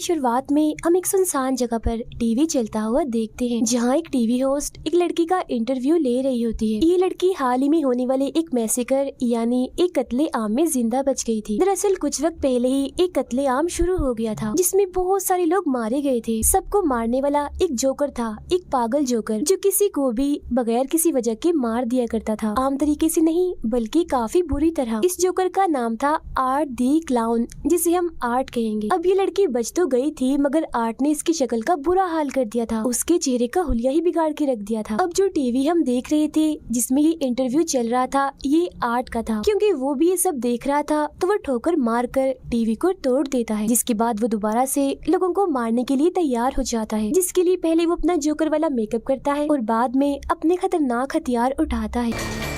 शुरुआत में हम एक सुनसान जगह पर टीवी चलता हुआ देखते हैं, जहां एक टीवी होस्ट एक लड़की का इंटरव्यू ले रही होती है। ये लड़की हाल ही में होने वाले एक मैसेकर यानी एक कत्ले आम में जिंदा बच गई थी। दरअसल कुछ वक्त पहले ही एक कत्ले आम शुरू हो गया था, जिसमें बहुत सारे लोग मारे गए थे। सबको मारने वाला एक जोकर था, एक पागल जोकर जो किसी को भी बगैर किसी वजह के मार दिया करता था। आम तरीके से नहीं, बल्कि काफी बुरी तरह। इस जोकर का नाम था आर्ट दी क्लाउन, जिसे हम आर्ट कहेंगे। अब ये लड़की बच तो गई थी, मगर आर्ट ने इसकी शक्ल का बुरा हाल कर दिया था। उसके चेहरे का हुलिया ही बिगाड़ के रख दिया था। अब जो टीवी हम देख रहे थे जिसमें ये इंटरव्यू चल रहा था, ये आर्ट का था। क्योंकि वो भी ये सब देख रहा था तो वो ठोकर मार कर टीवी को तोड़ देता है, जिसके बाद वो दोबारा से लोगों को मारने के लिए तैयार हो जाता है, जिसके लिए पहले वो अपना जोकर वाला मेकअप करता है और बाद में अपने खतरनाक हथियार उठाता है।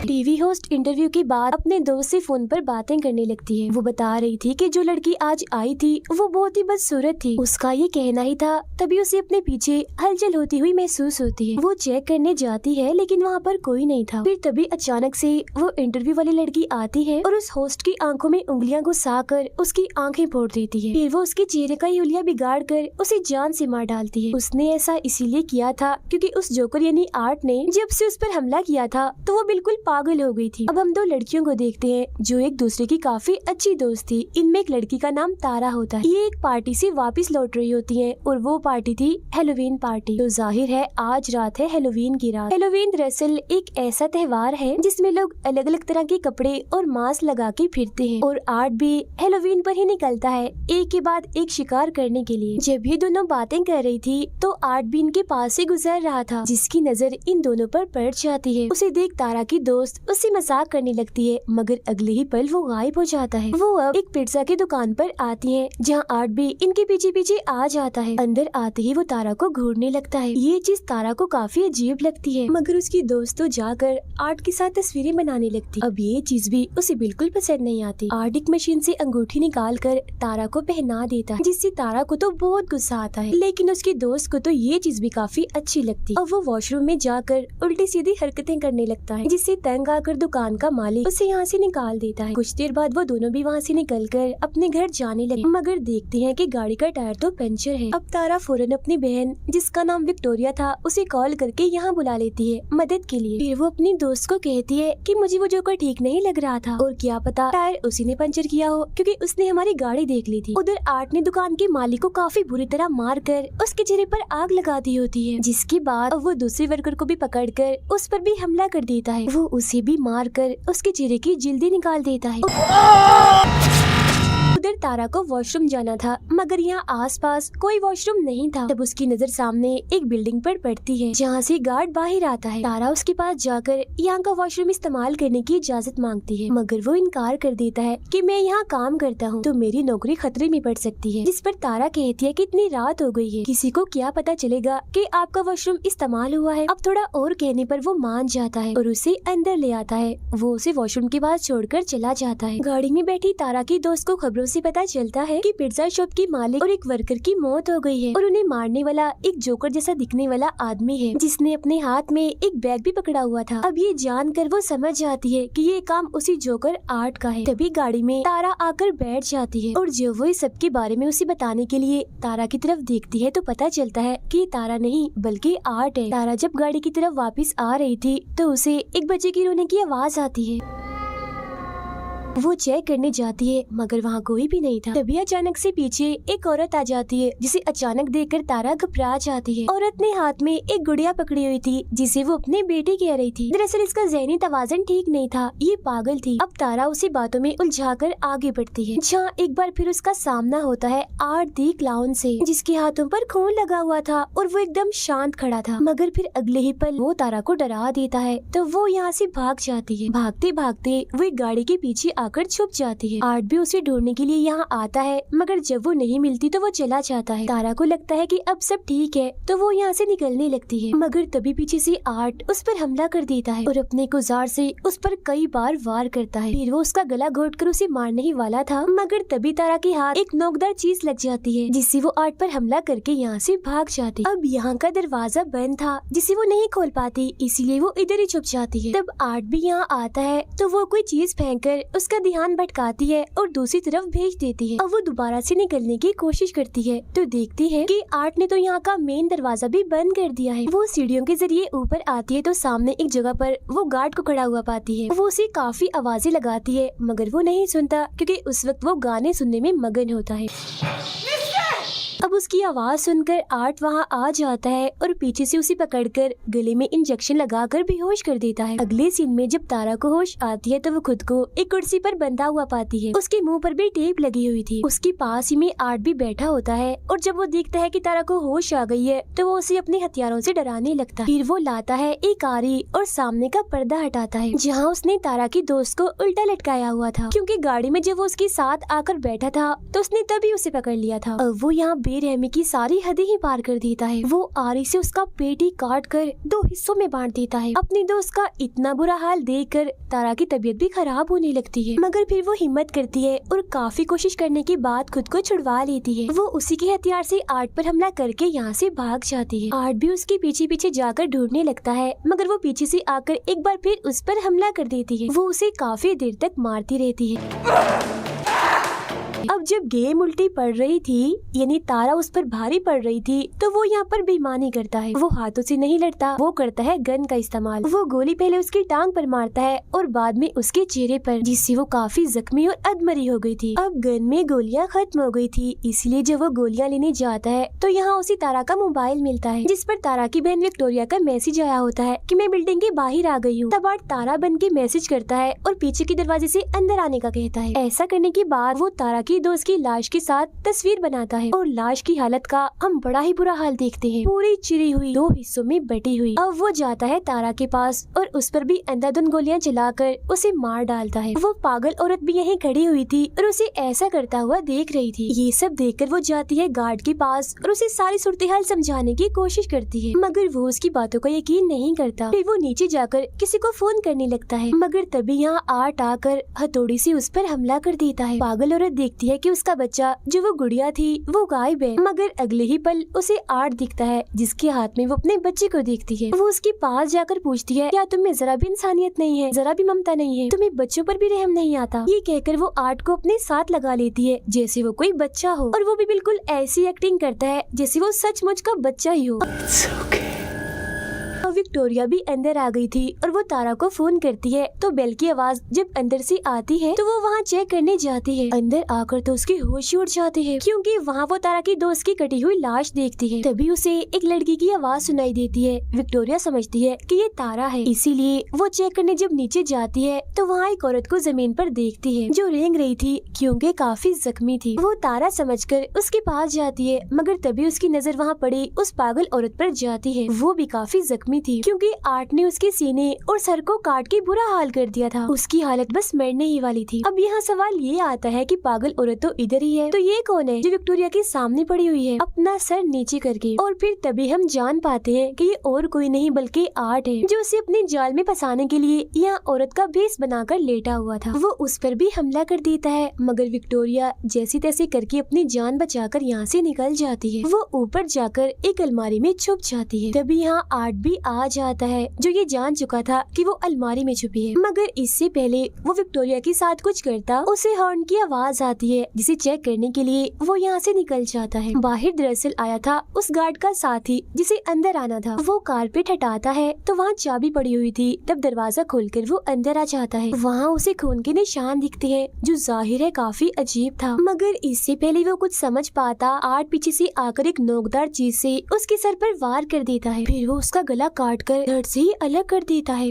टीवी होस्ट इंटरव्यू के बाद अपने दोस्त से फोन पर बातें करने लगती है। वो बता रही थी कि जो लड़की आज आई थी वो बहुत ही बदसूरत थी, उसका ये कहना ही था। तभी उसे अपने पीछे हलचल होती हुई महसूस होती है। वो चेक करने जाती है, लेकिन वहाँ पर कोई नहीं था। फिर तभी अचानक से वो इंटरव्यू वाली लड़की आती है और उस होस्ट की आंखों में उंगलियां घुसा कर उसकी आंखें फोड़ देती है। फिर वो उसके चेहरे का हुलिया बिगाड़ कर उसे जान से मार डालती है। उसने ऐसा इसीलिए किया था क्योंकि उस जोकर यानी आर्ट ने जब से उस पर हमला किया था तो वो बिल्कुल पागल हो गई थी। अब हम दो लड़कियों को देखते हैं जो एक दूसरे की काफी अच्छी दोस्त थी। इनमें एक लड़की का नाम तारा होता है। ये एक पार्टी से वापस लौट रही होती है और वो पार्टी थी हेलोवीन पार्टी। तो जाहिर है आज रात है हेलोवीन की रात। हेलोवीन दरअसल एक ऐसा त्योहार है जिसमें लोग अलग अलग तरह के कपड़े और मास्क लगा के फिरते हैं, और आर्ट भी हेलोवीन पर ही निकलता है एक के बाद एक शिकार करने के लिए। जब ये दोनों बातें कर रही थी तो आर्ट भी इनके पास से गुजर रहा था, जिसकी नजर इन दोनों पर पड़ जाती है। उसे देख तारा की दोस्त उससे मजाक करने लगती है, मगर अगले ही पल वो गायब हो जाता है। वो अब एक पिज्जा की दुकान पर आती है, जहाँ आर्ट भी इनके पीछे पीछे आ जाता है। अंदर आते ही वो तारा को घूरने लगता है। ये चीज तारा को काफी अजीब लगती है, मगर उसकी दोस्त तो जाकर आर्ट के साथ तस्वीरें बनाने लगती। अब ये चीज भी उसे बिल्कुल पसंद नहीं आती। आर्ट एक मशीन से अंगूठी निकाल कर तारा को पहना देता है, जिससे तारा को तो बहुत गुस्सा आता है, लेकिन उसकी दोस्त को तो ये चीज भी काफी अच्छी लगती। अब वो वॉशरूम में जाकर उल्टी सीधी हरकतें करने लगता है, जिससे तंग आकर दुकान का मालिक उसे यहाँ से निकाल देता है। कुछ देर बाद वो दोनों भी वहाँ से निकलकर अपने घर जाने लगे, मगर देखते हैं कि गाड़ी का टायर तो पंचर है। अब तारा फौरन अपनी बहन जिसका नाम विक्टोरिया था उसे कॉल करके यहाँ बुला लेती है मदद के लिए। फिर वो अपनी दोस्त को कहती है कि मुझे वो जोकर ठीक नहीं लग रहा था, और क्या पता टायर उसी ने पंचर किया हो, क्योंकि उसने हमारी गाड़ी देख ली थी। उधर आर्ट ने दुकान के मालिक को काफी बुरी तरह मार कर उसके चेहरे पर आग लगा दी होती है, जिसके बाद वो दूसरे वर्कर को भी पकड़ कर उस पर भी हमला कर देता है। वो उसे भी मार कर उसके चेहरे की जिल्दी निकाल देता है। उधर तारा को वॉशरूम जाना था, मगर यहाँ आसपास कोई वॉशरूम नहीं था। तब उसकी नजर सामने एक बिल्डिंग पर पड़ती है, जहाँ से गार्ड बाहर आता है। तारा उसके पास जाकर यहाँ का वॉशरूम इस्तेमाल करने की इजाजत मांगती है, मगर वो इनकार कर देता है कि मैं यहाँ काम करता हूँ तो मेरी नौकरी खतरे में पड़ सकती है। जिस पर तारा कहती है कि इतनी रात हो गई है, किसी को क्या पता चलेगा कि आपका वॉशरूम इस्तेमाल हुआ है। अब थोड़ा और कहने पर वो मान जाता है और उसे अंदर ले आता है। वो उसे वॉशरूम के पास छोड़कर चला जाता है। गाड़ी में बैठी तारा की दोस्त को खबरों से पता चलता है कि पिज्जा शॉप की मालिक और एक वर्कर की मौत हो गई है, और उन्हें मारने वाला एक जोकर जैसा दिखने वाला आदमी है, जिसने अपने हाथ में एक बैग भी पकड़ा हुआ था। अब ये जानकर वो समझ जाती है कि ये काम उसी जोकर आर्ट का है। तभी गाड़ी में तारा आकर बैठ जाती है, और जब वो इस सब के बारे में उसे बताने के लिए तारा की तरफ देखती है तो पता चलता है कि तारा नहीं बल्कि आर्ट है। तारा जब गाड़ी की तरफ वापस आ रही थी तो उसे एक बच्चे की रोने की आवाज आती है। वो चेक करने जाती है, मगर वहाँ कोई भी नहीं था। तभी अचानक से पीछे एक औरत आ जाती है, जिसे अचानक देखकर तारा घबरा जाती है। औरत ने हाथ में एक गुड़िया पकड़ी हुई थी, जिसे वो अपनी बेटी कह रही थी। दरअसल इसका ज़हनी तवाज़ुन ठीक नहीं था, ये पागल थी। अब तारा उसी बातों में उलझाकर आगे बढ़ती है, जहाँ एक बार फिर उसका सामना होता है आर्ट दी क्लाउन से, जिसके हाथों पर खून लगा हुआ था और वो एकदम शांत खड़ा था। मगर फिर अगले ही पल वो तारा को डरा देता है, तो वो यहाँ से भाग जाती है। भागते भागते वो एक गाड़ी के पीछे आकर छुप जाती है। आर्ट भी उसे ढूंढने के लिए यहाँ आता है, मगर जब वो नहीं मिलती तो वो चला जाता है। तारा को लगता है कि अब सब ठीक है, तो वो यहाँ से निकलने लगती है, मगर तभी पीछे से आर्ट उस पर हमला कर देता है और अपने कुजार से उस पर कई बार वार करता है। फिर वो उसका गला घोटकर उसे मारने ही वाला था, मगर तभी तारा के हाथ एक नोकदार चीज लग जाती है, जिससे वो आर्ट पर हमला करके यहाँ से भाग जाती। अब यहाँ का दरवाजा बंद था, जिसे वो नहीं खोल पाती, इसीलिए वो इधर ही छुप जाती है। तब आर्ट भी यहाँ आता है, तो वो कोई चीज फेंक कर उसका उसका ध्यान भटकाती है और दूसरी तरफ भेज देती है। अब वो दोबारा से निकलने की कोशिश करती है तो देखती है कि आर्ट ने तो यहाँ का मेन दरवाजा भी बंद कर दिया है। वो सीढ़ियों के जरिए ऊपर आती है तो सामने एक जगह पर वो गार्ड को खड़ा हुआ पाती है। वो उसे काफी आवाजें लगाती है मगर वो नहीं सुनता क्योंकि उस वक्त वो गाने सुनने में मगन होता है। अब उसकी आवाज सुनकर आर्ट वहाँ आ जाता है और पीछे से उसे पकड़कर गले में इंजेक्शन लगाकर बेहोश कर देता है। अगले सीन में जब तारा को होश आती है तो वो खुद को एक कुर्सी पर बंधा हुआ पाती है। उसके मुंह पर भी टेप लगी हुई थी। उसके पास ही में आर्ट भी बैठा होता है और जब वो देखता है कि तारा को होश आ गई है तो वो उसे अपने हथियारों से डराने लगता है। फिर वो लाता है एक आरी और सामने का पर्दा हटाता है जहाँ उसने तारा की दोस्त को उल्टा लटकाया हुआ था, क्योंकि गाड़ी में जब वो उसके साथ आकर बैठा था तो उसने तभी उसे पकड़ लिया था। अब वो यहाँ बेरहमी की सारी हदें ही पार कर देता है। वो आरी से उसका पेट ही काट कर 2 हिस्सों में बांट देता है। अपनी दोस्त का इतना बुरा हाल देखकर तारा की तबीयत भी खराब होने लगती है, मगर फिर वो हिम्मत करती है और काफी कोशिश करने के बाद खुद को छुड़वा लेती है। वो उसी के हथियार से आर्ट पर हमला करके यहाँ से भाग जाती है। आर्ट भी उसके पीछे पीछे जाकर ढूंढने लगता है मगर वो पीछे से आकर एक बार फिर उस पर हमला कर देती है। वो उसे काफी देर तक मारती रहती है। अब जब गेम उल्टी पड़ रही थी यानी तारा उस पर भारी पड़ रही थी तो वो यहाँ पर बेईमानी करता है। वो हाथों से नहीं लड़ता, वो करता है गन का इस्तेमाल। वो गोली पहले उसकी टांग पर मारता है और बाद में उसके चेहरे पर, जिससे वो काफी जख्मी और अधमरी हो गई थी। अब गन में गोलियां खत्म हो गई थी, इसलिए जब वो गोलियां लेने जाता है तो यहाँ उसे तारा का मोबाइल मिलता है जिस पर तारा की बहन विक्टोरिया का मैसेज आया होता है कि मैं बिल्डिंग के बाहर आ गई हूँ। तब आर्ट तारा बन के मैसेज करता है और पीछे के दरवाजे से अंदर आने का कहता है। ऐसा करने के बाद वो तारा की दोस्त की लाश के साथ तस्वीर बनाता है और लाश की हालत का हम बड़ा ही बुरा हाल देखते हैं, पूरी चिरी हुई 2 हिस्सों में बटी हुई। अब वो जाता है तारा के पास और उस पर भी अंधाधुंध गोलियां चलाकर उसे मार डालता है। वो पागल औरत भी यहीं खड़ी हुई थी और उसे ऐसा करता हुआ देख रही थी। ये सब देखकर वो जाती है गार्ड के पास और उसे सारी सूरत-ए-हाल समझाने की कोशिश करती है, मगर वो उसकी बातों का यकीन नहीं करता। फिर वो नीचे जाकर किसी को फोन करने लगता है, मगर तभी यहाँ आर्ट आकर हथौड़ी से उस पर हमला कर देता है। पागल औरत देखती है कि उसका बच्चा जो वो गुड़िया थी वो गायब है, मगर अगले ही पल उसे आर्ट दिखता है जिसके हाथ में वो अपने बच्चे को देखती है। वो उसके पास जाकर पूछती है, क्या तुम्हें जरा भी इंसानियत नहीं है, जरा भी ममता नहीं है, तुम्हें बच्चों पर भी रहम नहीं आता? ये कहकर वो आर्ट को अपने साथ लगा लेती है जैसे वो कोई बच्चा हो, और वो भी बिल्कुल ऐसी एक्टिंग करता है जैसे वो सचमुच का बच्चा ही हो। विक्टोरिया भी अंदर आ गई थी और वो तारा को फोन करती है तो बेल की आवाज जब अंदर से आती है तो वो वहाँ चेक करने जाती है। अंदर आकर तो उसके होश उड़ जाते हैं क्योंकि वहाँ वो तारा की दोस्त की कटी हुई लाश देखती है। तभी उसे एक लड़की की आवाज सुनाई देती है। विक्टोरिया समझती है कि ये तारा है, इसीलिए वो चेक करने जब नीचे जाती है तो वहाँ एक औरत को जमीन पर देखती है जो रेंग रही थी क्योंकि काफी जख्मी थी। वो तारा समझकर उसके पास जाती है, मगर तभी उसकी नजर वहाँ पड़ी उस पागल औरत पर जाती है। वो भी काफी जख्मी थी क्योंकि आर्ट ने उसके सीने और सर को काट के बुरा हाल कर दिया था। उसकी हालत बस मरने ही वाली थी। अब यहाँ सवाल ये आता है कि पागल औरत तो इधर ही है, तो ये कौन है जो विक्टोरिया के सामने पड़ी हुई है अपना सर नीचे करके? और फिर तभी हम जान पाते हैं कि ये और कोई नहीं बल्कि आर्ट है जो उसे अपने जाल में फंसाने के लिए यहाँ औरत का भेष बनाकर लेटा हुआ था। वो उस पर भी हमला कर देता है, मगर विक्टोरिया जैसे तैसे करके अपनी जान बचाकर यहाँ से निकल जाती है। वो ऊपर जाकर एक अलमारी में छुप जाती है। तभी यहाँ आर्ट भी आ जाता है जो ये जान चुका था कि वो अलमारी में छुपी है, मगर इससे पहले वो विक्टोरिया के साथ कुछ करता उसे हॉर्न की आवाज आती है जिसे चेक करने के लिए वो यहाँ से निकल जाता है। बाहर दरअसल आया था उस गार्ड का साथी जिसे अंदर आना था। वो कारपेट हटाता है तो वहाँ चाबी पड़ी हुई थी। तब दरवाजा खोलकर वो अंदर आ जाता है। वहाँ उसे खून के निशान दिखते हैं जो जाहिर है काफी अजीब था, मगर इससे पहले वो कुछ समझ पाता आर्ट पीछे से आकर एक नोकदार चीज से उसके सर पर वार कर देता है। फिर वो उसका गला काट कर धड़ से ही अलग कर देता है।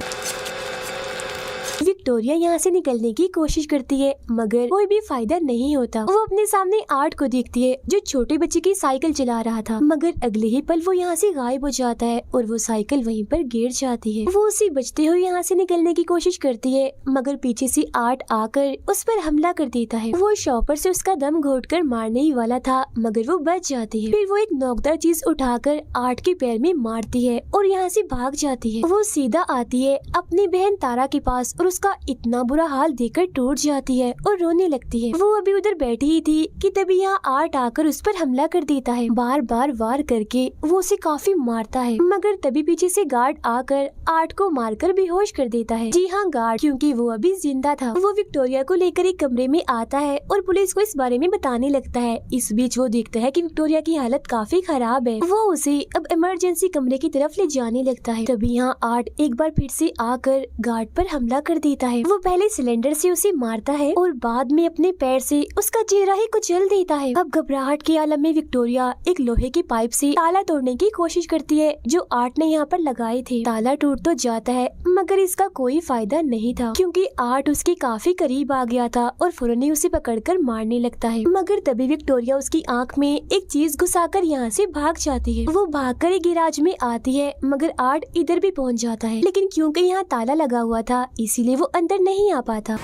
विक्टोरिया यहाँ से निकलने की कोशिश करती है, मगर कोई भी फायदा नहीं होता। वो अपने सामने आर्ट को देखती है जो छोटे बच्चे की साइकिल चला रहा था, मगर अगले ही पल वो यहाँ से गायब हो जाता है और वो साइकिल वहीं पर गिर जाती है। वो उसे बचते हुए यहाँ से निकलने की कोशिश करती है, मगर पीछे से आर्ट आकर उस पर हमला कर देता है। वो शॉपर से उसका दम घोटकर मारने ही वाला था, मगर वो बच जाती है। फिर वो एक नोकदार चीज उठाकर आर्ट के पैर में मारती है और यहाँ से भाग जाती है। वो सीधा आती है अपनी बहन तारा के पास और उसका इतना बुरा हाल देखकर टूट जाती है और रोने लगती है। वो अभी उधर बैठी ही थी कि तभी यहाँ आर्ट आकर उस पर हमला कर देता है। बार बार वार करके वो उसे काफी मारता है, मगर तभी पीछे से गार्ड आकर आर्ट को मारकर बेहोश कर देता है। जी हाँ, गार्ड, क्योंकि वो अभी जिंदा था। वो विक्टोरिया को लेकर एक कमरे में आता है और पुलिस को इस बारे में बताने लगता है। इस बीच वो देखता है कि विक्टोरिया की हालत काफी खराब है। वो उसे अब इमरजेंसी कमरे की तरफ ले जाने लगता है। तभी यहाँ आर्ट एक बार फिर से आकर गार्ड पर हमला कर देता है। वो पहले सिलेंडर से उसे मारता है और बाद में अपने पैर से उसका चेहरा ही कुचल देता है। अब घबराहट के आलम में विक्टोरिया एक लोहे की पाइप से ताला तोड़ने की कोशिश करती है जो आर्ट ने यहाँ पर लगाए थे। ताला टूट तो जाता है, मगर इसका कोई फायदा नहीं था, क्योंकि आर्ट उसके काफी करीब आ गया था और फौरन ही उसे पकड़कर मारने लगता है। मगर तभी विक्टोरिया उसकी आंख में एक चीज घुसाकर यहाँ से भाग जाती है। वो भागकर एक गैराज में आती है, मगर आर्ट इधर भी पहुँच जाता है, लेकिन क्योंकि यहाँ ताला लगा हुआ था इसीलिए वो अंदर नहीं आ पाता।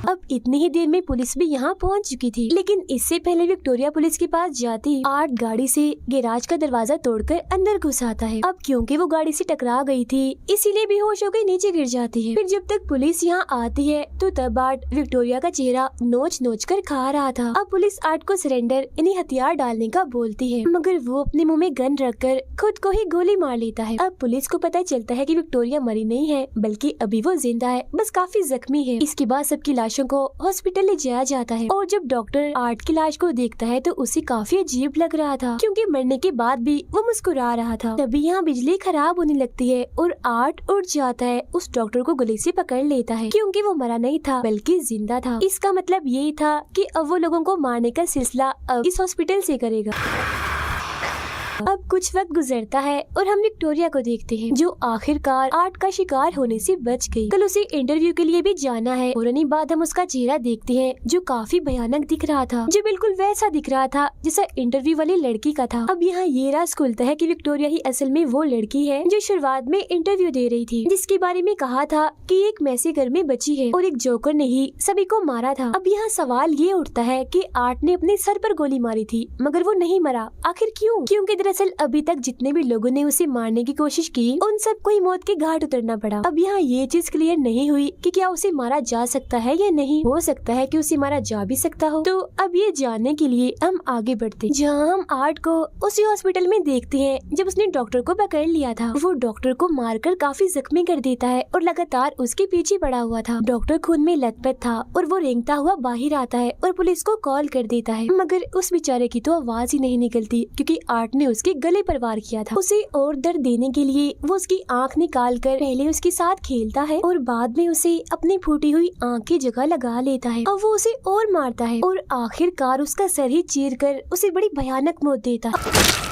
अब इतनी ही देर में पुलिस भी यहाँ पहुँच चुकी थी, लेकिन इससे पहले विक्टोरिया पुलिस के पास जाती आर्ट गाड़ी से गैराज का दरवाजा तोड़कर अंदर घुस आता है। अब क्योंकि वो गाड़ी से टकरा गई थी इसीलिए बेहोश होकर नीचे गिर जाती है। फिर जब तक पुलिस यहाँ आती है तो तब आर्ट विक्टोरिया का चेहरा नोच नोच कर खा रहा था। अब पुलिस आर्ट को सरेंडर यानी हथियार डालने का बोलती है, मगर वो अपने मुँह में गन रखकर खुद को ही गोली मार लेता है। अब पुलिस को पता चलता है कि विक्टोरिया मरी नहीं है, बल्कि अभी वो जिंदा है, बस काफी जख्मी है। इसके बाद सबकी लाशों को हॉस्पिटल ले जाया जाता है और जब डॉक्टर आर्ट की लाश को देखता है तो उसे काफी अजीब लग रहा था, क्योंकि मरने के बाद भी वो मुस्कुरा रहा था। तभी यहाँ बिजली खराब होने लगती है और आर्ट उठ जाता है, उस डॉक्टर को गले से पकड़ लेता है, क्योंकि वो मरा नहीं था बल्कि जिंदा था। इसका मतलब यही था कि अब वो लोगों को मारने का सिलसिला अब इस हॉस्पिटल से करेगा। अब कुछ वक्त गुजरता है और हम विक्टोरिया को देखते हैं, जो आखिरकार आर्ट का शिकार होने से बच गई। कल उसे इंटरव्यू के लिए भी जाना है। फौरन बाद हम उसका चेहरा देखते हैं जो काफी भयानक दिख रहा था, जो बिल्कुल वैसा दिख रहा था जैसा इंटरव्यू वाली लड़की का था। अब यहाँ ये राज खुलता है कि विक्टोरिया ही असल में वो लड़की है जो शुरुआत में इंटरव्यू दे रही थी, जिसके बारे में कहा था कि एक मैसे घर में बची है और एक जोकर ने ही सभी को मारा था। अब यहाँ सवाल ये उठता है कि आर्ट ने अपने सर पर गोली मारी थी मगर वो नहीं मरा, आखिर क्यों? क्योंकि दरअसल अभी तक जितने भी लोगों ने उसे मारने की कोशिश की उन सबको ही मौत के घाट उतरना पड़ा। अब यहाँ ये चीज क्लियर नहीं हुई कि क्या उसे मारा जा सकता है या नहीं। हो सकता है कि उसे मारा जा भी सकता हो। तो अब ये जानने के लिए हम आगे बढ़ते हैं, जहाँ हम आर्ट को उसी हॉस्पिटल में देखते हैं जब उसने डॉक्टर को पकड़ लिया था। वो डॉक्टर को मारकर काफी जख्मी कर देता है और लगातार उसके पीछे पड़ा हुआ था। डॉक्टर खून में लथपथ था और वो रेंगता हुआ बाहर आता है और पुलिस को कॉल कर देता है, मगर उस बेचारे की तो आवाज ही नहीं निकलती, क्योंकि आर्ट ने उसके गले पर वार किया था। उसे और दर्द देने के लिए वो उसकी आंख निकाल कर पहले उसके साथ खेलता है और बाद में उसे अपनी फूटी हुई आंख की जगह लगा लेता है। अब वो उसे और मारता है और आखिरकार उसका सर ही चीर कर उसे बड़ी भयानक मौत देता है।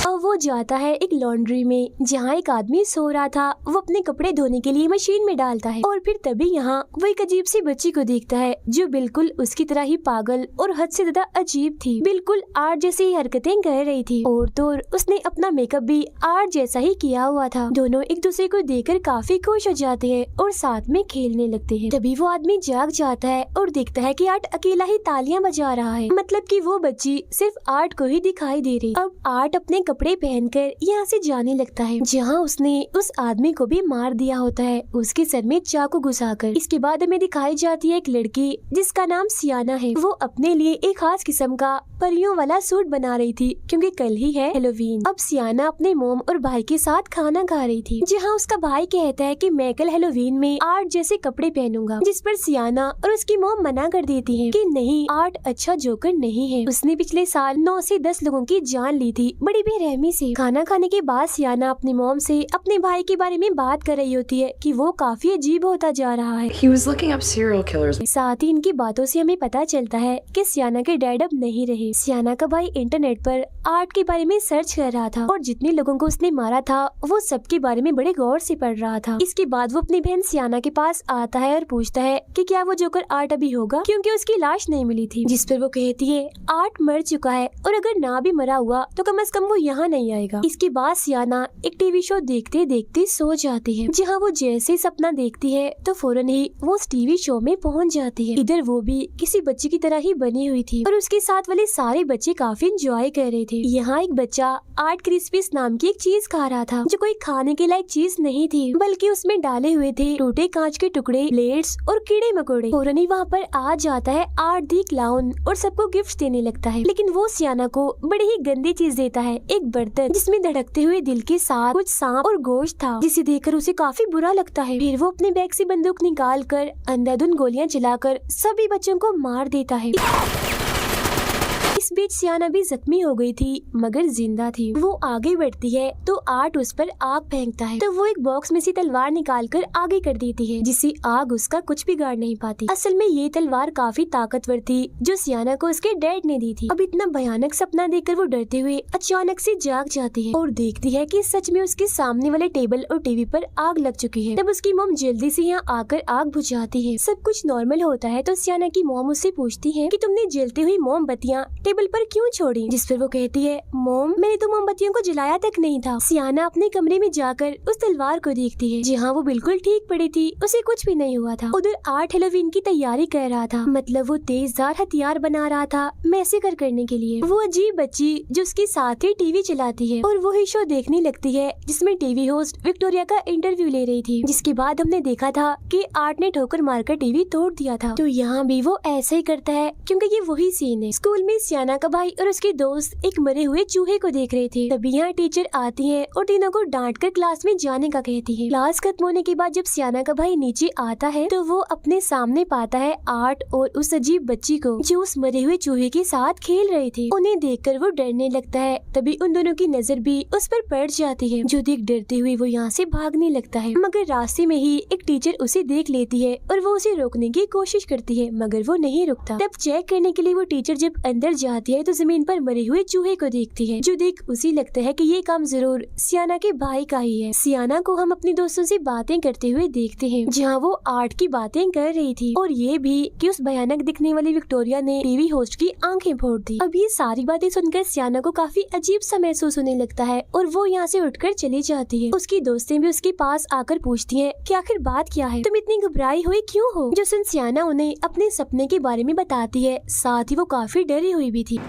अब वो जाता है एक लॉन्ड्री में, जहाँ एक आदमी सो रहा था। वो अपने कपड़े धोने के लिए मशीन में डालता है और फिर तभी यहाँ वो एक अजीब सी बच्ची को देखता है जो बिल्कुल उसकी तरह ही पागल और हद से ज्यादा अजीब थी। बिल्कुल आर्ट जैसी ही हरकतें कर रही थी और तो उसने अपना मेकअप भी आर्ट जैसा ही किया हुआ था। दोनों एक दूसरे को देखकर काफी खुश हो जाते हैं और साथ में खेलने लगते हैं। तभी वो आदमी जाग जाता है और देखता है कि आर्ट अकेला ही तालियां बजा रहा है, मतलब कि वो बच्ची सिर्फ आर्ट को ही दिखाई दे रही। अब आर्ट अपने कपड़े पहनकर यहाँ से जाने लगता है, जहाँ उसने उस आदमी को भी मार दिया होता है, उसके सर में चाकू घुसाकर। इसके बाद हमें दिखाई जाती है एक लड़की जिसका नाम सियाना है। वो अपने लिए एक खास किस्म का परियों वाला सूट बना रही थी, क्योंकि कल ही है हेलोवीन। अब सियाना अपने मोम और भाई के साथ खाना खा रही थी, जहाँ उसका भाई कहता है कि मैं कल हेलोवीन में आर्ट जैसे कपड़े पहनूंगा, जिस पर सियाना और उसकी मोम मना कर देती है कि नहीं, आर्ट अच्छा जोकर नहीं है। उसने पिछले साल 9 से 10 लोगों की जान ली थी बड़ी बेरहमी से। खाना खाने के बाद सियाना अपनी मॉम से अपने भाई के बारे में बात कर रही होती है कि वो काफी अजीब होता जा रहा है। He was looking up serial killers. साथ ही इनकी बातों से हमें पता चलता है कि सियाना के डैड अब नहीं रहे। सियाना का भाई इंटरनेट पर आर्ट के बारे में सर्च कर रहा था और जितने लोगों को उसने मारा था वो सबके बारे में बड़े गौर से पढ़ रहा था। इसके बाद वो अपनी बहन सियाना के पास आता है और पूछता है कि क्या वो जोकर आर्ट अभी होगा, क्योंकि उसकी लाश नहीं मिली थी। जिस पर वो कहती है आर्ट मर चुका है और अगर ना भी मरा हुआ तो कम से कम वो यहाँ नहीं आएगा। इसके बाद सियाना एक टीवी शो देखते देखते सो जाती है, जहाँ वो जैसे ही सपना देखती है तो फौरन ही वो उस टीवी शो में पहुँच जाती है। इधर वो भी किसी बच्चे की तरह ही बनी हुई थी और उसके साथ वाले सारे बच्चे काफी एंजॉय कर रहे थे। यहाँ एक बच्चा आर्ट क्रिस्पीज नाम की एक चीज खा रहा था, जो कोई खाने के लायक चीज नहीं थी, बल्कि उसमें डाले हुए थे टूटे कांच के टुकड़े, प्लेट्स और कीड़े मकोड़े। फौरन ही वहाँ पर आ जाता है आर्ट दी क्लाउन और सबको गिफ्ट देने लगता है, लेकिन वो सियाना को बड़ी ही गंदी चीज देता है, एक बर्तन जिसमें धड़कते हुए दिल के साथ कुछ सांप और गोश्त था, जिसे देखकर उसे काफी बुरा लगता है। फिर वो अपने बैग से बंदूक निकाल कर अंधाधुंध गोलियां चलाकर सभी बच्चों को मार देता है। इस बीच सियाना भी जख्मी हो गई थी मगर जिंदा थी। वो आगे बढ़ती है तो आर्ट उस पर आग फेंकता है, तो वो एक बॉक्स में से तलवार निकालकर आगे कर देती है, जिससे आग उसका कुछ बिगाड़ नहीं पाती। असल में ये तलवार काफी ताकतवर थी जो सियाना को उसके डैड ने दी थी। अब इतना भयानक सपना देखकर वो डरते हुए अचानक से जाग जाती है और देखती है कि सच में उसके सामने वाले टेबल और टीवी पर आग लग चुकी है। तब उसकी मॉम जल्दी से यहाँ आकर आग बुझाती है। सब कुछ नॉर्मल होता है तो सियाना की मॉम उससे पूछती है कि तुमने जलती हुई मोमबत्तियाँ टेबल पर क्यों छोड़ी, जिस पर वो कहती है मॉम मैंने तो मोमबत्तियों को जलाया तक नहीं था। सियाना अपने कमरे में जाकर उस तलवार को देखती है, जहाँ वो बिल्कुल ठीक पड़ी थी, उसे कुछ भी नहीं हुआ था। उधर आर्ट हेलोवीन की तैयारी कर रहा था, मतलब वो तेजधार हथियार बना रहा था मैसेकर करने के लिए। वो अजीब बच्ची जो उसके साथ ही टीवी चलाती है और वही शो देखने लगती है जिसमें टीवी होस्ट विक्टोरिया का इंटरव्यू ले रही थी, जिसके बाद हमने देखा था कि आर्ट ने ठोकर मारकर टीवी तोड़ दिया था। तो यहाँ भी वो ऐसा ही करता है क्योंकि ये वही सीन है। स्कूल में सियाना का भाई और उसके दोस्त एक मरे हुए चूहे को देख रहे थे, तभी यहाँ टीचर आती है और तीनों को डांट कर क्लास में जाने का कहती है। क्लास खत्म होने के बाद जब सियाना का भाई नीचे आता है तो वो अपने सामने पाता है आर्ट और उस अजीब बच्ची को जो उस मरे हुए चूहे के साथ खेल रहे थे। उन्हें देखकर वो डरने लगता है, तभी उन दोनों की नजर भी उस पर पड़ जाती है, जो देख डरते हुए वो यहाँ से भागने लगता है। मगर रास्ते में ही एक टीचर उसे देख लेती है और वो उसे रोकने की कोशिश करती है, मगर वो नहीं रुकता। तब चेक करने के लिए वो टीचर जब अंदर जाती है तो जमीन पर मरे हुए चूहे को देखती है, जो देख उसे लगता है कि ये काम जरूर सियाना के भाई का ही है। सियाना को हम अपने दोस्तों से बातें करते हुए देखते हैं, जहाँ वो आर्ट की बातें कर रही थी और ये भी कि उस भयानक दिखने वाली विक्टोरिया ने टीवी होस्ट की आंखें फोड़ दी। अब ये सारी बातें सुनकर सियाना को काफी अजीब सा महसूस होने लगता है और वो यहाँ से उठकर चली जाती है। उसकी दोस्तें भी उसके पास आकर पूछती हैं कि आखिर बात क्या है, तुम इतनी घबराई हुई क्यों हो। जो सुन सियाना उन्हें अपने सपने के बारे में बताती है, साथ ही वो काफी डरी हुई भी थी।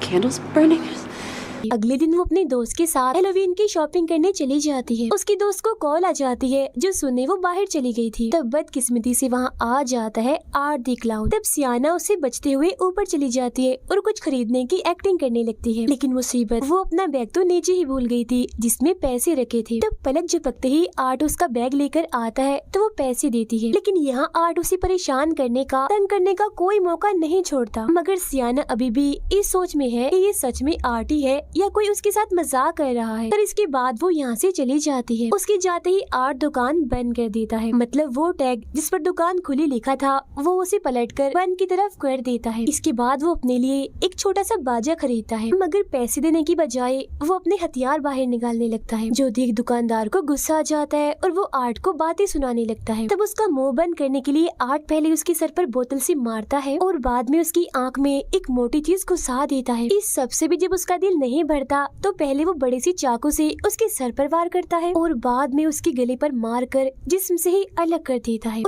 अगले दिन वो अपने दोस्त के साथ हेलोवीन की शॉपिंग करने चली जाती है। उसकी दोस्त को कॉल आ जाती है जो सुनने वो बाहर चली गई थी। तब बदकिस्मती से वहाँ आ जाता है आर्ट दी क्लाउन। तब सियाना उसे बचते हुए ऊपर चली जाती है और कुछ खरीदने की एक्टिंग करने लगती है, लेकिन मुसीबत वो अपना बैग तो नीचे ही भूल गई थी जिसमें पैसे रखे थे। तब पलक झपकते ही आर्ट उसका बैग लेकर आता है तो वो पैसे देती है, लेकिन यहाँ आर्ट उसे परेशान करने का, तंग करने का कोई मौका नहीं छोड़ता। मगर सियाना अभी भी इस सोच में है कि ये सच में आर्ट ही है या कोई उसके साथ मजाक कर रहा है। फिर इसके बाद वो यहाँ से चली जाती है। उसके जाते ही आर्ट दुकान बंद कर देता है, मतलब वो टैग जिस पर दुकान खुली लिखा था वो उसे पलटकर बंद की तरफ कर देता है। इसके बाद वो अपने लिए एक छोटा सा बाजा खरीदता है, मगर पैसे देने की बजाय वो अपने हथियार बाहर निकालने लगता है, जो देख दुकानदार को गुस्सा आ जाता है और वो आर्ट को बातें सुनाने लगता है। तब उसका मुंह बंद करने के लिए आर्ट पहले उसके सर पर बोतल से मारता है और बाद में उसकी आंख में एक मोटी चीज घुसा देता है। इस सबसे भी जब उसका दिल नहीं भरता तो पहले वो बड़ी सी चाकू से उसके सर पर वार करता है और बाद में उसके गले पर मारकर जिस्म से ही अलग कर देता है।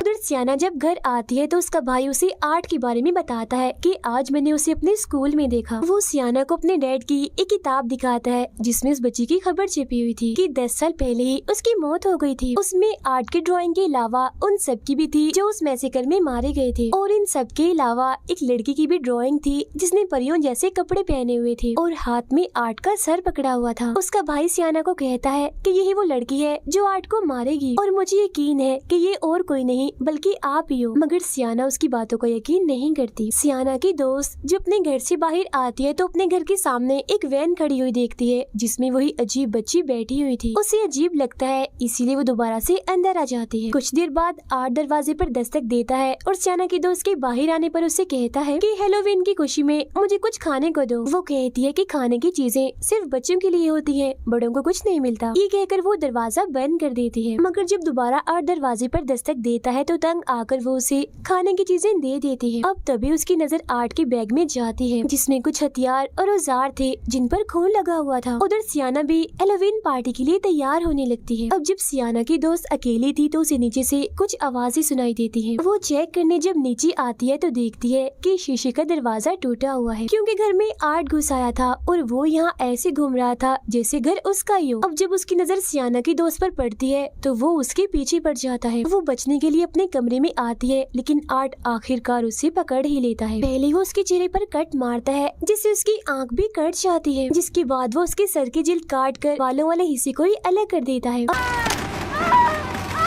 उधर सियाना जब घर आती है तो उसका भाई उसे आर्ट के बारे में बताता है कि आज मैंने उसे अपने स्कूल में देखा। वो सियाना को अपने डैड की एक किताब दिखाता है जिसमें उस बच्ची की खबर छिपी हुई थी कि 10 साल पहले ही उसकी मौत हो गई थी। उसमें आर्ट की ड्राइंग के अलावा उन सब की भी थी जो उस मैसेकर में मारे गए थे, और इन सब के अलावा एक लड़की की भी ड्राइंग थी जिसने परियों जैसे कपड़े पहने हुए थे और हाथ में आर्ट का सर पकड़ा हुआ था। उसका भाई सियाना को कहता है कि यही वो लड़की है जो आर्ट को मारेगी और मुझे यकीन है कि ये और कोई नहीं बल्कि आप ही हो। मगर सियाना उसकी बातों को यकीन नहीं करती। सियाना की दोस्त जो अपने घर से बाहर आती है तो अपने घर के सामने एक वैन खड़ी हुई देखती है जिसमें वही अजीब बच्ची बैठी हुई थी। उसे अजीब लगता है, इसीलिए वो दोबारा से अंदर आ जाती है। कुछ देर बाद आर्ट दरवाजे पर दस्तक देता है और सियाना की दोस्त के बाहर आने पर उससे कहता है कि हेलोवीन की खुशी में मुझे कुछ खाने को दो। वो कहती है कि खाने की चीजें सिर्फ बच्चों के लिए होती है, बड़ों को कुछ नहीं मिलता। ये कहकर वो दरवाजा बंद कर देती है। मगर जब दोबारा आर्ट दरवाजे पर दस्तक देता है तो तंग आकर वो उसे खाने की चीजें दे देती है। अब तभी उसकी नजर आर्ट के बैग में जाती है जिसमें कुछ हथियार और औजार थे जिन पर खून लगा हुआ था। उधर सियाना भी हैलोवीन पार्टी के लिए तैयार होने लगती है। अब जब सियाना की दोस्त अकेली थी तो उसे नीचे से कुछ आवाजें सुनाई देती हैं। वो चेक करने जब नीचे आती है तो देखती है कि शीशे का दरवाजा टूटा हुआ है क्योंकि घर में आर्ट घुस आया था और वो यहाँ ऐसे घूम रहा था जैसे घर उसका ही हो। अब जब उसकी नजर सियाना की दोस्त पर पड़ती है तो वो उसके पीछे पड़ जाता है। वो बचने के लिए अपने कमरे में आती है लेकिन आर्ट आखिरकार उसे पकड़ ही लेता है। पहले वो उसके चेहरे पर कट मारता है जिससे उसकी आंख भी कट जाती है, जिसके बाद वो उसके सर की जिल्द काट कर बालों वाले हिस्से को ही अलग कर देता है।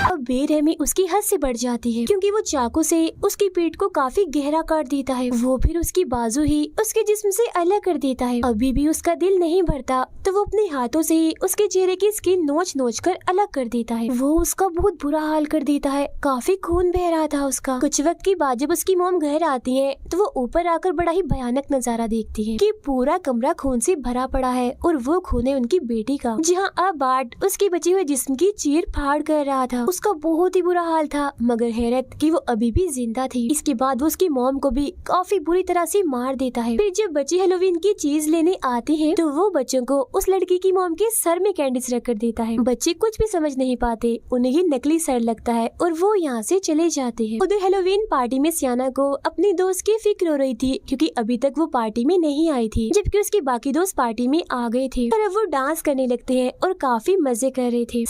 अब बेरहमी उसकी हद से बढ़ जाती है क्योंकि वो चाकू से उसकी पीठ को काफी गहरा काट देता है। वो फिर उसकी बाजू ही उसके जिस्म से अलग कर देता है। अभी भी उसका दिल नहीं भरता तो वो अपने हाथों से ही उसके चेहरे की स्किन नोच कर अलग कर देता है। वो उसका बहुत बुरा हाल कर देता है, काफी खून बह रहा था उसका। कुछ वक्त के बाद जब उसकी मॉम घर आती है तो वो ऊपर आकर बड़ा ही भयानक नजारा देखती है कि पूरा कमरा खून से भरा पड़ा है और वो खून है उनकी बेटी का, जहाँ अब आर्ट उसके बचे हुए जिस्म की चीर फाड़ कर रहा था। उसका बहुत ही बुरा हाल था मगर हैरत कि वो अभी भी जिंदा थी। इसके बाद वो उसकी मॉम को भी काफी बुरी तरह से मार देता है। फिर जब बच्चे हैलोवीन की चीज लेने आते हैं तो वो बच्चों को उस लड़की की मॉम के सर में कैंडीज रख कर देता है। बच्चे कुछ भी समझ नहीं पाते, उन्हें ये नकली सर लगता है और वो यहाँ से चले जाते हैं। उधर हैलोवीन पार्टी में सियाना को अपनी दोस्त की फिक्र हो रही थी क्योंकि अभी तक वो पार्टी में नहीं आई थी, जबकि उसके बाकी दोस्त पार्टी में आ गए थे और अब वो डांस करने लगते हैं और काफी मजे कर रहे थे।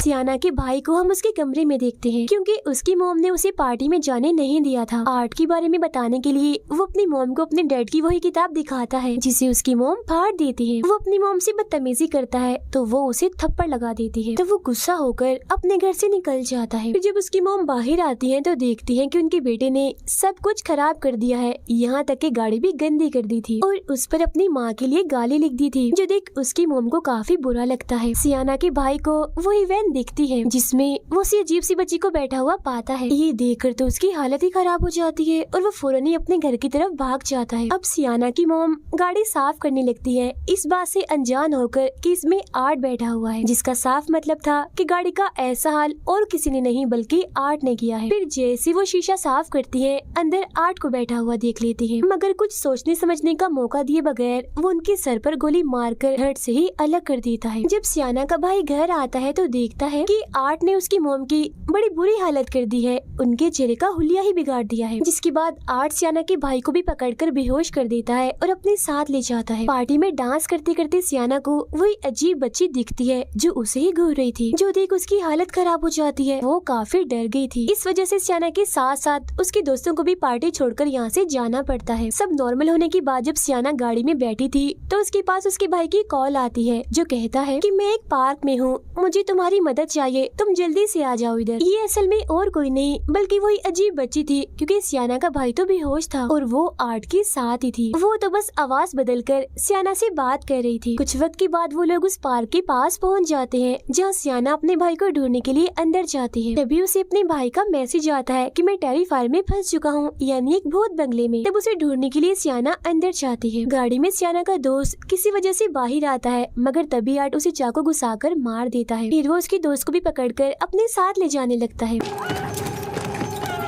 सियाना के भाई को हम उसके कमरे में देखते हैं क्योंकि उसकी मॉम ने उसे पार्टी में जाने नहीं दिया था। आर्ट के बारे में बताने के लिए वो अपनी मॉम को अपने डैड की वही किताब दिखाता है जिसे उसकी मॉम फाड़ देती है। वो अपनी मॉम से बदतमीजी करता है तो वो उसे थप्पड़ लगा देती है तो वो गुस्सा होकर अपने घर से निकल जाता है। फिर जब उसकी मॉम बाहर आती है तो देखती है कि उनके बेटे ने सब कुछ खराब कर दिया है, यहाँ तक कि गाड़ी भी गंदी कर दी थी और उस पर अपनी माँ के लिए गाली लिख दी थी, जो देख उसकी मॉम को काफी बुरा लगता है। सियाना के भाई को वही वैन दिखती है जिसमें वो उसी अजीब सी बच्ची को बैठा हुआ पाता है। ये देखकर तो उसकी हालत ही खराब हो जाती है और वो फौरन ही अपने घर की तरफ भाग जाता है। अब सियाना की मॉम गाड़ी साफ करने लगती है, इस बात से अनजान होकर कि इसमें आर्ट बैठा हुआ है, जिसका साफ मतलब था कि गाड़ी का ऐसा हाल और किसी ने नहीं बल्कि आर्ट ने किया है। फिर जैसे वो शीशा साफ करती है अंदर आर्ट को बैठा हुआ देख लेती है, मगर कुछ सोचने समझने का मौका दिए बगैर वो उनके सर पर गोली मारकर हट से ही अलग कर देता है। जब सियाना का भाई घर आता है तो देखता है कि आर्ट ने उसकी मॉम की बड़ी बुरी हालत कर दी है, उनके चेहरे का हुलिया ही बिगाड़ दिया है। जिसके बाद आर्ट सियाना के भाई को भी पकड़कर बेहोश कर देता है और अपने साथ ले जाता है। पार्टी में डांस करते करते सियाना को वही अजीब बच्ची दिखती है जो उसे ही घूर रही थी, जो देख उसकी हालत खराब हो जाती है। वो काफी डर गई थी। इस वजह से सियाना के साथ साथ उसके दोस्तों को भी पार्टी छोड़कर यहाँ से जाना पड़ता है। सब नॉर्मल होने के बाद जब सियाना गाड़ी में बैठी थी तो उसके पास उसके भाई की कॉल आती है जो कहता है कि मैं एक पार्क में हूँ, मुझे तुम्हारी मदद चाहिए, तुम जल्दी से आ जाओ इधर। ये असल में और कोई नहीं बल्कि वही अजीब बच्ची थी क्योंकि सियाना का भाई तो बेहोश था और वो आर्ट के साथ ही थी। वो तो बस आवाज बदलकर सियाना से बात कर रही थी। कुछ वक्त के बाद वो लोग उस पार्क के पास पहुंच जाते हैं जहां सियाना अपने भाई को ढूंढने के लिए अंदर जाती है। तभी उसे अपने भाई का मैसेज आता है कि मैं टेरिफायर में फंस चुका हूँ, यानी एक भूत बंगले में। तब उसे ढूंढने के लिए सियाना अंदर जाती है। गाड़ी में सियाना का दोस्त किसी वजह से बाहर आता है मगर तभी आर्ट उसे चाकू घुसाकर मार देता है। फिर वो उसके दोस्त को भी पकड़कर अपने साथ ले जाने लगता है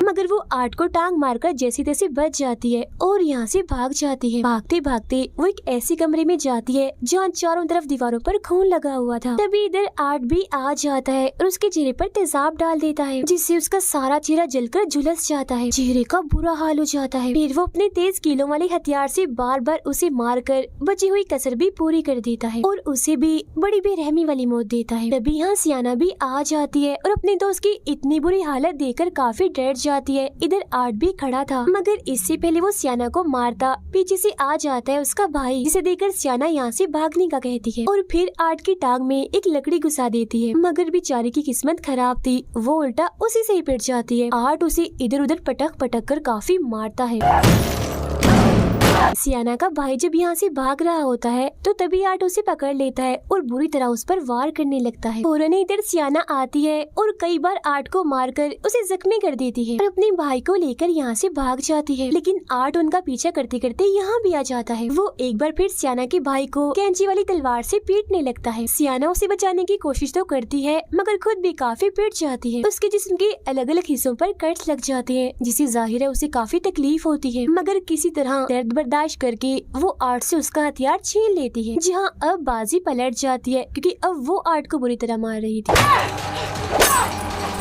मगर वो आर्ट को टांग मारकर जैसी तैसी बच जाती है और यहाँ से भाग जाती है। भागते भागते वो एक ऐसे कमरे में जाती है जहाँ चारों तरफ दीवारों पर खून लगा हुआ था। तभी इधर आर्ट भी आ जाता है और उसके चेहरे पर तेजाब डाल देता है जिससे उसका सारा चेहरा जलकर झुलस जाता है। चेहरे का बुरा हाल हो जाता है। फिर वो अपने तेज कीलों वाले हथियार से बार बार उसे मारकर बची हुई कसर भी पूरी कर देता है और उसे भी बड़ी बेरहमी वाली मौत देता है। तभी यहाँ सियाना भी आ जाती है और अपने दोस्त की इतनी बुरी हालत देखकर काफी डर जाती है। इधर आर्ट भी खड़ा था मगर इससे पहले वो सियाना को मारता पीछे से आ जाता है उसका भाई, जिसे देखकर सियाना यहाँ से भागने का कहती है और फिर आर्ट की टांग में एक लकड़ी घुसा देती है मगर बेचारी की किस्मत खराब थी, वो उल्टा उसी से ही पिट जाती है। आर्ट उसे इधर उधर पटक पटक कर काफी मारता है। सियाना का भाई जब यहाँ से भाग रहा होता है तो तभी आर्ट उसे पकड़ लेता है और बुरी तरह उस पर वार करने लगता है। फौरन इधर सियाना आती है और कई बार आर्ट को मारकर उसे जख्मी कर देती है और अपने भाई को लेकर यहाँ से भाग जाती है। लेकिन आर्ट उनका पीछा करते करते यहाँ भी आ जाता है। वो एक बार फिर सियाना के भाई को कैंची वाली तलवार से पीटने लगता है। सियाना उसे बचाने की कोशिश तो करती है मगर खुद भी काफी पीट जाती है। उसके जिस्म के अलग अलग हिस्सों पर कट लग जाते हैं जिससे जाहिर है उसे काफी तकलीफ होती है, मगर किसी तरह दर्द बर्दाश्त करके वो आर्ट से उसका हथियार छीन लेती है। जहाँ अब बाजी पलट जाती है क्योंकि अब वो आर्ट को बुरी तरह मार रही थी।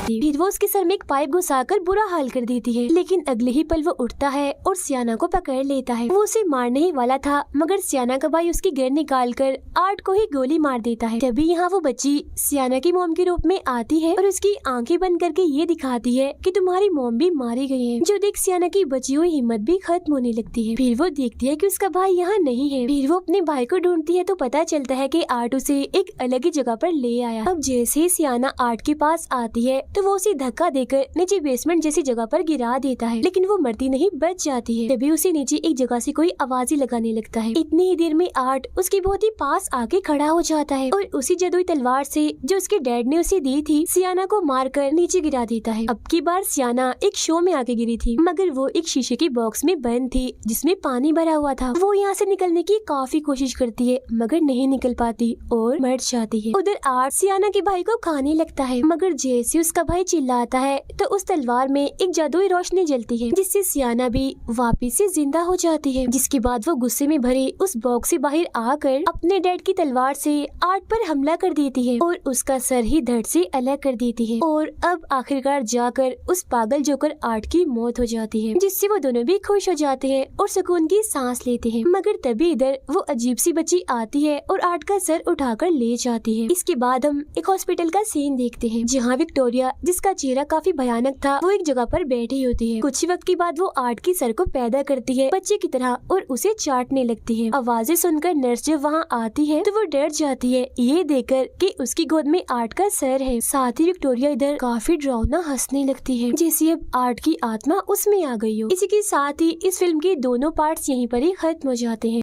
फिर वो उसके सर में एक पाइप घुसाकर बुरा हाल कर देती है, लेकिन अगले ही पल वो उठता है और सियाना को पकड़ लेता है। वो उसे मारने ही वाला था मगर सियाना का भाई उसकी गन निकालकर आर्ट को ही गोली मार देता है। तभी यहाँ वो बच्ची सियाना की मोम के रूप में आती है और उसकी आंखें बंद करके ये दिखाती है कि तुम्हारी मोम भी मारी गई है। जो देख सियाना की बची हुई हिम्मत भी खत्म होने लगती है। फिर वो देखती है कि उसका भाई यहाँ नहीं है। फिर वो अपने भाई को ढूंढती है तो पता चलता है कि आर्ट उसे एक अलग ही जगह पर ले आया। अब जैसे ही सियाना आर्ट के पास आती है तो वो उसे धक्का देकर नीचे बेसमेंट जैसी जगह पर गिरा देता है, लेकिन वो मरती नहीं, बच जाती है। तभी उसे नीचे एक जगह से कोई आवाज़ें लगाने लगता है। इतनी ही देर में आर्ट उसके बहुत ही पास आके खड़ा हो जाता है और उसी जादुई तलवार से जो उसके डैड ने उसे दी थी सियाना को मारकर नीचे गिरा देता है। अब की बार सियाना एक शो में आके गिरी थी मगर वो एक शीशे के बॉक्स में बंद थी जिसमें पानी भरा हुआ था। वो यहाँ से निकलने की काफी कोशिश करती है मगर नहीं निकल पाती और मर जाती है। उधर आर्ट सियाना के भाई को खाने लगता है मगर जैसे उसका भाई चिल्लाता है तो उस तलवार में एक जादुई रोशनी जलती है जिससे सियाना भी वापस से जिंदा हो जाती है। जिसके बाद वो गुस्से में भरे उस बॉक्स से बाहर आकर अपने डैड की तलवार से आर्ट पर हमला कर देती है और उसका सर ही धड़ से अलग कर देती है। और अब आखिरकार जाकर उस पागल जोकर आर्ट की मौत हो जाती है जिससे वो दोनों भी खुश हो जाते हैं और सुकून की सांस लेते हैं। मगर तभी इधर वो अजीब सी बच्ची आती है और आर्ट का सर उठाकर ले जाती है। इसके बाद हम एक हॉस्पिटल का सीन देखते हैं जहाँ विक्टोरिया, जिसका चेहरा काफी भयानक था, वो एक जगह पर बैठी होती है। कुछ वक्त के बाद वो आर्ट की सर को पैदा करती है बच्चे की तरह और उसे चाटने लगती है। आवाजें सुनकर नर्स जब वहाँ आती है तो वो डर जाती है ये देखकर कि उसकी गोद में आर्ट का सर है। साथ ही विक्टोरिया इधर काफी डरावना हंसने लगती है जैसे अब आर्ट की आत्मा उसमें आ गई हो। इसी के साथ ही इस फिल्म के दोनों पार्ट्स यहीं पर ही खत्म हो जाते हैं।